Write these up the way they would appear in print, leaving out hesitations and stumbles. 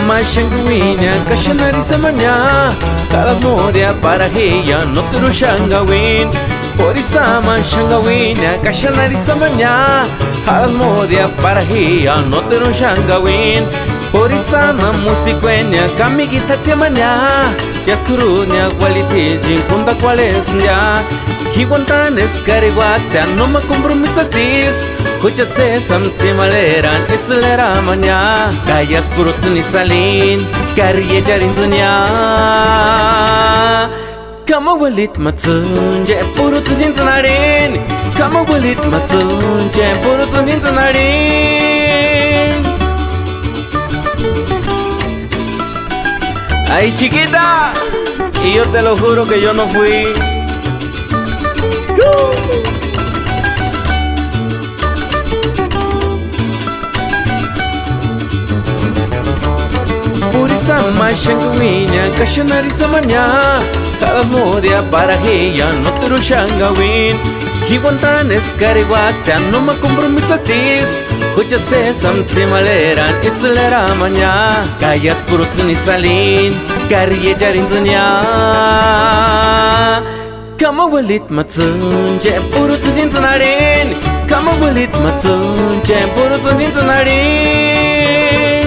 mashanguinya kashanari samanya kalas modia para heya no turu shangawin Porisama shangawinya kashanari samanya kalas modia para heya no turu shangawin Porisama musikwenya kamigita temanya yaskurunya qualitezi kunda qualesnya Hiwantanes kariguatya no ma compromisatis Kucha se samtsi maleran itzlera manya Kayas purutni salin karye jarinznya Kama walit matsunje purutni zanarin Kama walit matsunje purutni zanarin Ay chiquita, y yo te lo juro que yo no fui Porisama shangawinya kashanari samanya kalas modia para heya no turu shangawin Hiwantanes kariguatya no ma compromisatis Kucha se samtsi maleran itzlera manya Kayas purutni salin karye jarinznya Kama walit matsunje purutni zanarin Kama walit matsunje purutni zanarin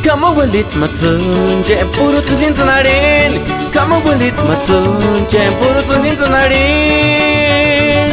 Kama walit matsunje purutni zanarin Kama walit matsunje purutni zanarin